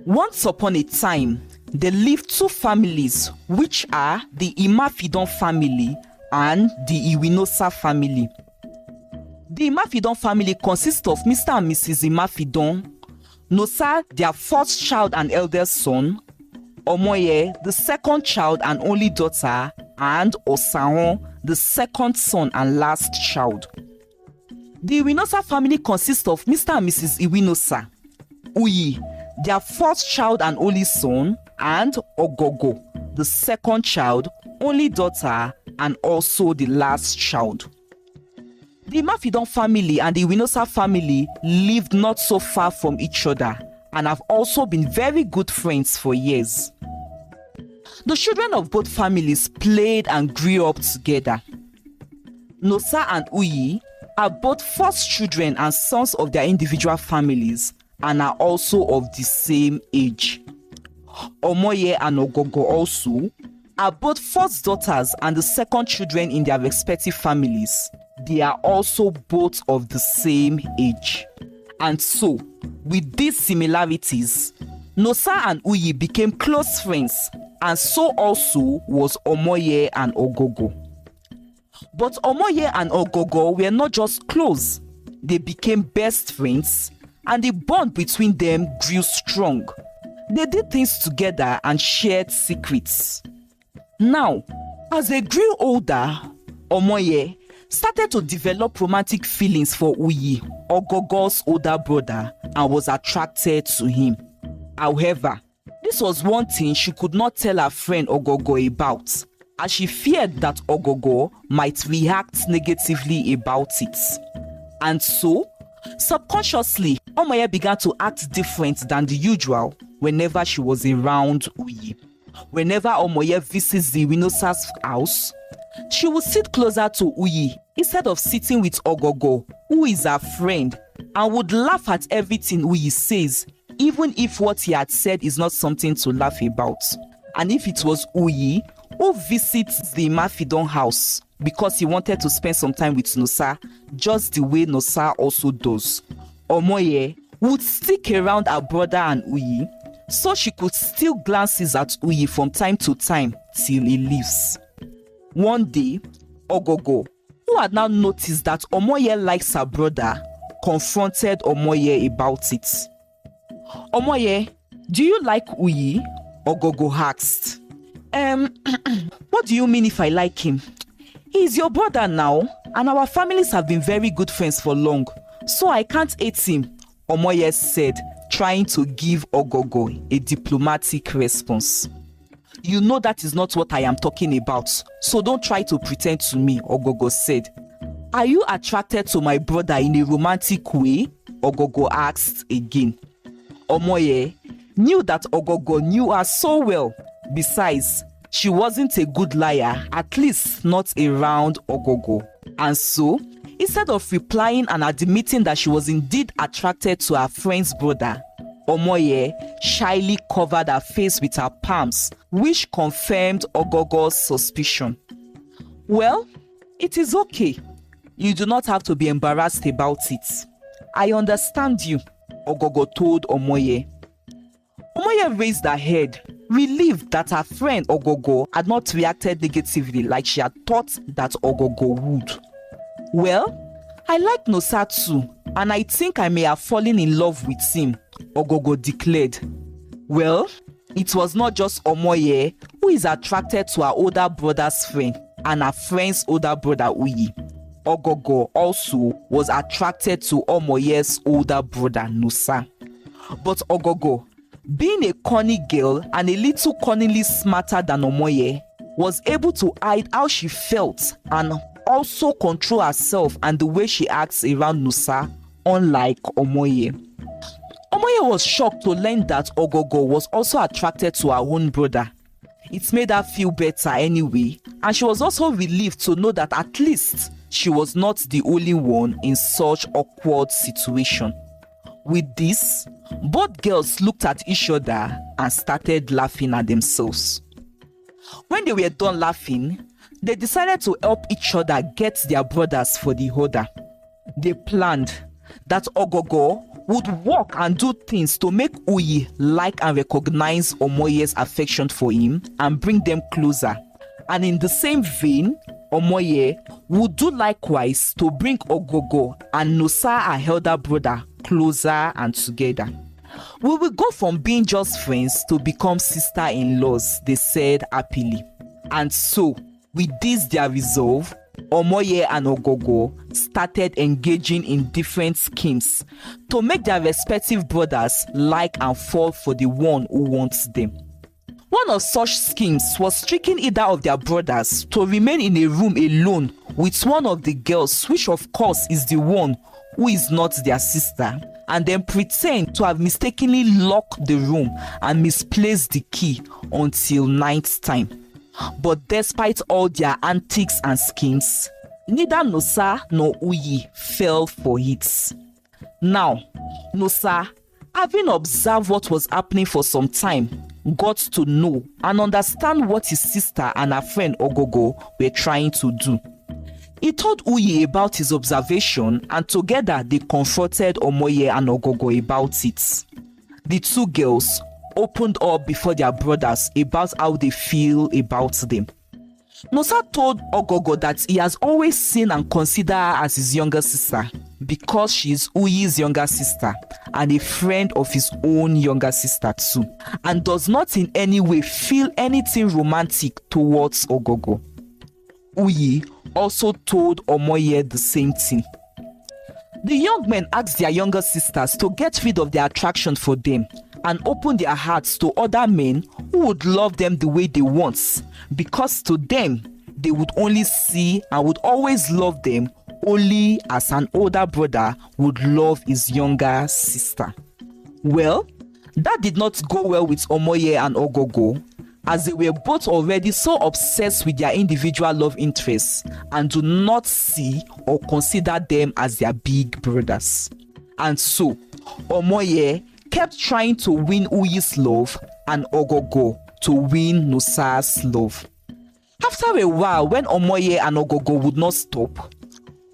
Once upon a time, there lived two families, which are the Imafidon family and the Iwinosa family. The Imafidon family consists of Mr. and Mrs. Imafidon, Nosa, their first child and eldest son, Omoye, the second child and only daughter, and Osahon, the second son and last child. The Iwinosa family consists of Mr. and Mrs. Iwinosa, Uyi, their first child and only son, and Oghoghho, the second child, only daughter, and also the last child. The Imafidon family and the Iwinosa family lived not so far from each other and have also been very good friends for years. The children of both families played and grew up together. Nosa and Uyi are both first children and sons of their individual families and are also of the same age. Omoye and OGHOGHO also are both first daughters and the second children in their respective families. They are also both of the same age. And so, with these similarities, Nosa and Uyi became close friends, and so also was Omoye and OGHOGHO. But Omoye and OGHOGHO were not just close, they became best friends, and the bond between them grew strong. They did things together and shared secrets. Now, as they grew older, Omoye started to develop romantic feelings for Uyi, OGHOGHO's older brother, and was attracted to him. However, this was one thing she could not tell her friend OGHOGHO about, as she feared that OGHOGHO might react negatively about it. And so, subconsciously, Omoye began to act different than the usual whenever she was around Uyi. Whenever Omoye visits the Iwinosa's house, she would sit closer to Uyi instead of sitting with OGHOGHO, who is her friend, and would laugh at everything Uyi says, even if what he had said is not something to laugh about. And if it was Uyi who visits the Imafidon house because he wanted to spend some time with Nosa, just the way Nosa also does, Omoye would stick around her brother and Uyi, so she could steal glances at Uyi from time to time till he leaves. One day, OGHOGHO, who had now noticed that Omoye likes her brother, confronted Omoye about it. Omoye, do you like Uyi? OGHOGHO asked. What do you mean if I like him? He's your brother now, and our families have been very good friends for long, so I can't hate him, Omoye said, trying to give OGHOGHO a diplomatic response. You know that is not what I am talking about, so don't try to pretend to me, OGHOGHO said. Are you attracted to my brother in a romantic way? OGHOGHO asked again. Omoye knew that OGHOGHO knew her so well. Besides, she wasn't a good liar, at least not around OGHOGHO. And so, instead of replying and admitting that she was indeed attracted to her friend's brother, Omoye shyly covered her face with her palms, which confirmed OGHOGHO's suspicion. Well, it is okay. You do not have to be embarrassed about it. I understand you, OGHOGHO told Omoye. Omoye raised her head, relieved that her friend OGHOGHO had not reacted negatively like she had thought that OGHOGHO would. Well, I like Nosa too, and I think I may have fallen in love with him, OGHOGHO declared. Well, it was not just Omoye who is attracted to her older brother's friend and her friend's older brother Uyi. OGHOGHO also was attracted to Omoye's older brother Nosa. But OGHOGHO, being a corny girl and a little cunningly smarter than Omoye, was able to hide how she felt and also control herself and the way she acts around Nosa, unlike Omoye. Omoye was shocked to learn that OGHOGHO was also attracted to her own brother. It made her feel better anyway, and she was also relieved to know that at least she was not the only one in such awkward situation. With this, both girls looked at each other and started laughing at themselves. When they were done laughing, they decided to help each other get their brothers for the other. They planned that OGHOGHO would work and do things to make Uyi like and recognize Omoye's affection for him and bring them closer. And in the same vein, Omoye would do likewise to bring Oghoghho and Nosa, her elder brother, closer and together. We will go from being just friends to become sister-in-laws, they said happily. And so, with this their resolve, Omoye and OGHOGHO started engaging in different schemes to make their respective brothers like and fall for the one who wants them. One of such schemes was tricking either of their brothers to remain in a room alone with one of the girls, which of course is the one who is not their sister, and then pretend to have mistakenly locked the room and misplaced the key until night time. But despite all their antics and schemes, neither Nosa nor Uyi fell for it. Now, Nosa, having observed what was happening for some time, got to know and understand what his sister and her friend OGHOGHO were trying to do. He told Uyi about his observation, and together they confronted Omoye and OGHOGHO about it. The two girls opened up before their brothers about how they feel about them. Nosa told OGHOGHO that he has always seen and considered her as his younger sister because she is Uyi's younger sister and a friend of his own younger sister too, and does not in any way feel anything romantic towards OGHOGHO. Uyi also told Omoye the same thing. The young men asked their younger sisters to get rid of their attraction for them and open their hearts to other men who would love them the way they want, because to them, they would only see and would always love them only as an older brother would love his younger sister. Well, that did not go well with Omoye and OGHOGHO, as they were both already so obsessed with their individual love interests and do not see or consider them as their big brothers. And so, Omoye kept trying to win Uyi's love and OGHOGHO to win Nosa's love. After a while, when Omoye and OGHOGHO would not stop,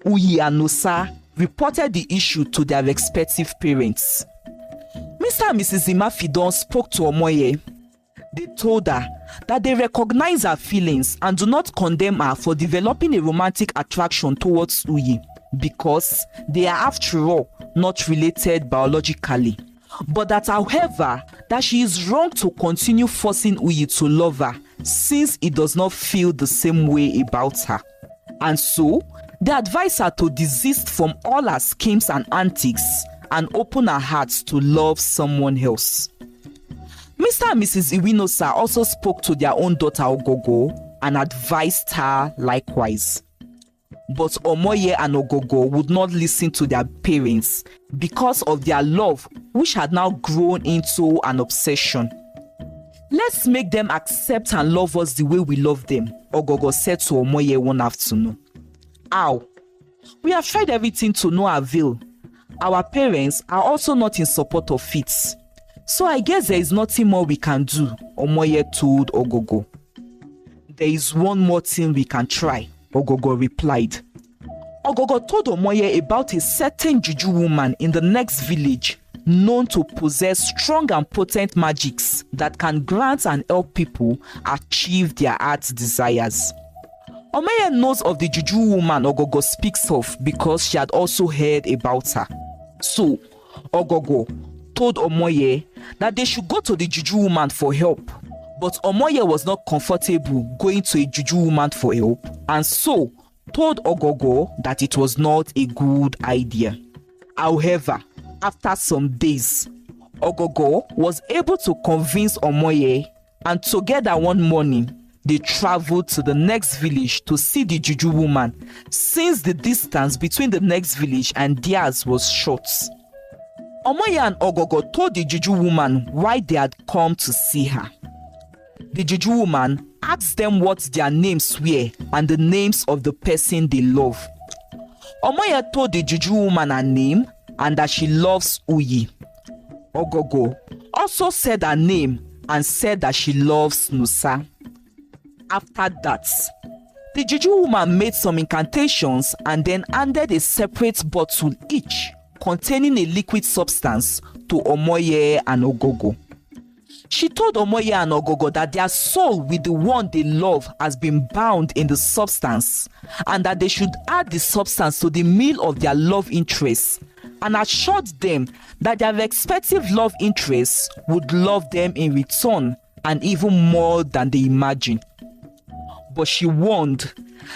Uyi and Nosa reported the issue to their respective parents. Mr. and Mrs. Imafidon spoke to Omoye. They told her that they recognize her feelings and do not condemn her for developing a romantic attraction towards Uyi because they are, after all, not related biologically. But that, however, that she is wrong to continue forcing Uyi to love her since he does not feel the same way about her. And so, they advise her to desist from all her schemes and antics and open her heart to love someone else. Mr. and Mrs. Iwinosa also spoke to their own daughter OGHOGHO and advised her likewise. But Omoye and OGHOGHO would not listen to their parents because of their love, which had now grown into an obsession. Let's make them accept and love us the way we love them, OGHOGHO said to Omoye one afternoon. How? We have tried everything to no avail. Our parents are also not in support of it. So I guess there is nothing more we can do, Omoye told OGHOGHO. There is one more thing we can try, OGHOGHO replied. OGHOGHO told Omoye about a certain juju woman in the next village known to possess strong and potent magics that can grant and help people achieve their heart's desires. Omoye knows of the juju woman OGHOGHO speaks of because she had also heard about her. So, OGHOGHO told Omoye that they should go to the juju woman for help. But Omoye was not comfortable going to a juju woman for help, and so told OGHOGHO that it was not a good idea. However, after some days, OGHOGHO was able to convince Omoye, and together one morning, they traveled to the next village to see the juju woman, since the distance between the next village and theirs was short. Omoye and OGHOGHO told the juju woman why they had come to see her. The juju woman asked them what their names were and the names of the person they love. Omoye told the juju woman her name and that she loves Uyi. OGHOGHO also said her name and said that she loves Nosa. After that, the juju woman made some incantations and then handed a separate bottle each containing a liquid substance to OMOYE and OGHOGHO. She told OMOYE and OGHOGHO that their soul with the one they love has been bound in the substance, and that they should add the substance to the meal of their love interests, and assured them that their respective love interests would love them in return, and even more than they imagined. But she warned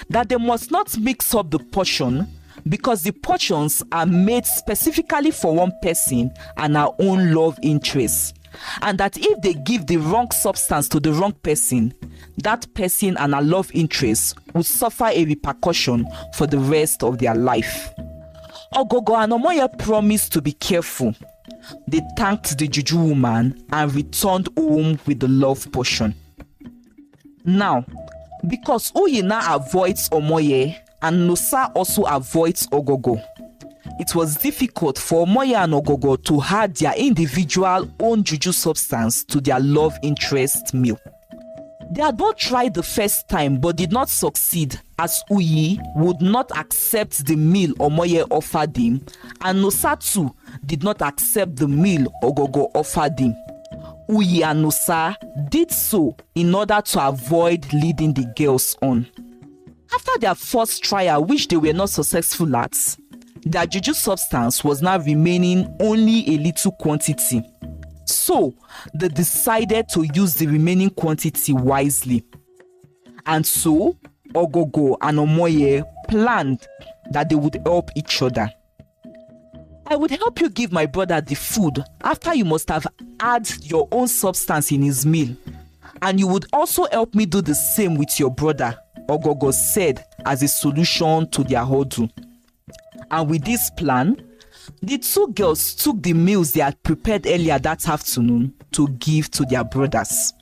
that they must not mix up the portion, because the portions are made specifically for one person and her own love interests, and that if they give the wrong substance to the wrong person, that person and her love interests will suffer a repercussion for the rest of their life. OGHOGHO and OMOYE promised to be careful. They thanked the juju woman and returned home with the love potion. Now, because Uyi now avoids OMOYE and Nosa also avoids OGHOGHO, it was difficult for OMOYE and OGHOGHO to add their individual own juju substance to their love interest meal. They had both tried the first time but did not succeed, as Uyi would not accept the meal OMOYE offered him, and Nosa too did not accept the meal OGHOGHO offered him. Uyi and Nosa did so in order to avoid leading the girls on. After their first trial, which they were not successful at, their juju substance was now remaining only a little quantity. So they decided to use the remaining quantity wisely. And so OGHOGHO and OMOYE planned that they would help each other. I would help you give my brother the food after you must have added your own substance in his meal. And you would also help me do the same with your brother, OGHOGHO said as a solution to their hurdle. And with this plan, the two girls took the meals they had prepared earlier that afternoon to give to their brothers.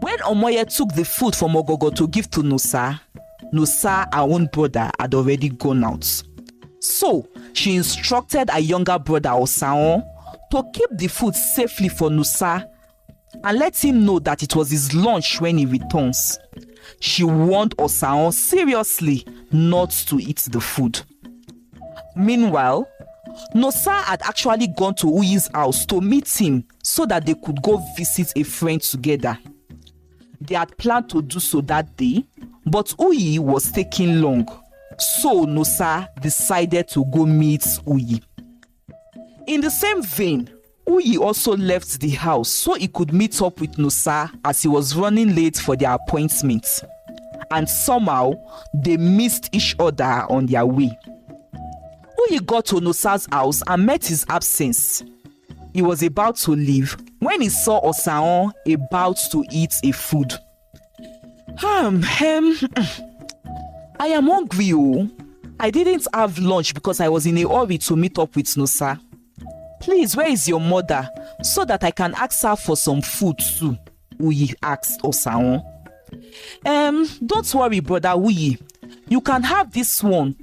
When OMOYE took the food from OGHOGHO to give to Nosa, Nosa, her own brother, had already gone out. So she instructed her younger brother Osaon to keep the food safely for Nosa and let him know that it was his lunch when he returns. She warned Osaon seriously not to eat the food. Meanwhile, Nosa had actually gone to Uyi's house to meet him so that they could go visit a friend together. They had planned to do so that day, but Uyi was taking long, so Nosa decided to go meet Uyi. In the same vein, Uyi also left the house so he could meet up with Nosa as he was running late for their appointment. And somehow, they missed each other on their way. Uyi got to Nosa's house and met his absence. He was about to leave when he saw Osaon about to eat a food. I am hungry, oh. I didn't have lunch because I was in a hurry to meet up with Nosa. Please, where is your mother so that I can ask her for some food too? Uyi asked Osaon. Don't worry, brother Uyi. You can have this one.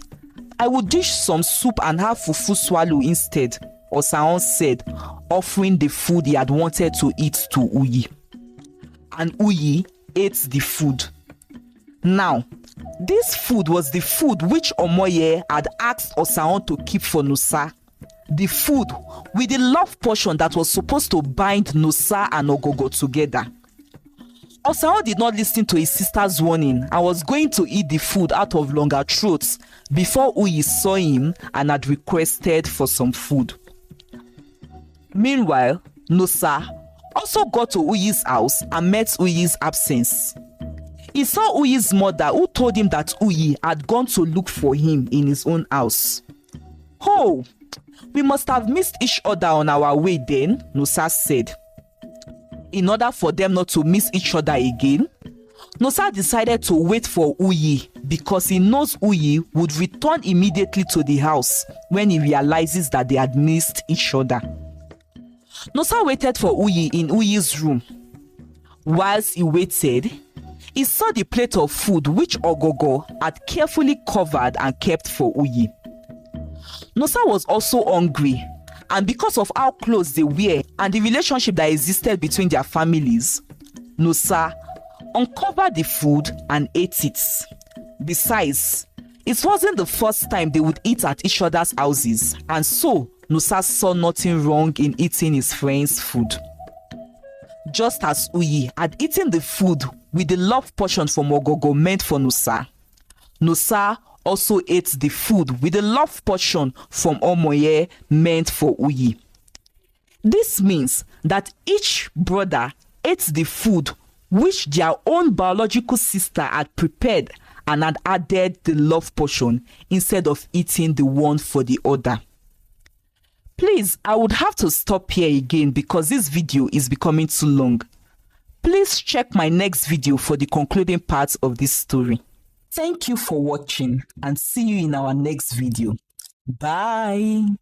I will dish some soup and have fufu swallow instead, Osaon said, offering the food he had wanted to eat to Uyi. And Uyi ate the food. Now, this food was the food which OMOYE had asked Osaon to keep for Nosa. The food with the love portion that was supposed to bind Nosa and OGHOGHO together. Osaon did not listen to his sister's warning and was going to eat the food out of longer throats before Uyi saw him and had requested for some food. Meanwhile, Nosa also got to Uyi's house and met Uyi's absence. He saw Uyi's mother, who told him that Uyi had gone to look for him in his own house. Oh, we must have missed each other on our way then, Nosa said. In order for them not to miss each other again, Nosa decided to wait for Uyi because he knows Uyi would return immediately to the house when he realizes that they had missed each other. Nosa waited for Uyi in Uyi's room. Whilst he waited, he saw the plate of food which OGHOGHO had carefully covered and kept for Uyi. Nosa was also hungry, and because of how close they were and the relationship that existed between their families, Nosa uncovered the food and ate it. Besides, It wasn't the first time they would eat at each other's houses, and so Nusa saw nothing wrong in eating his friend's food. Just as Uyi had eaten the food with the love portion from Oghoghho meant for Nusa, Nusa also ate the food with the love portion from OMOYE meant for Uyi. This means that each brother ate the food which their own biological sister had prepared and had added the love portion instead of eating the one for the other. Please, I would have to stop here again because this video is becoming too long. Please check my next video for the concluding part of this story. Thank you for watching and see you in our next video. Bye.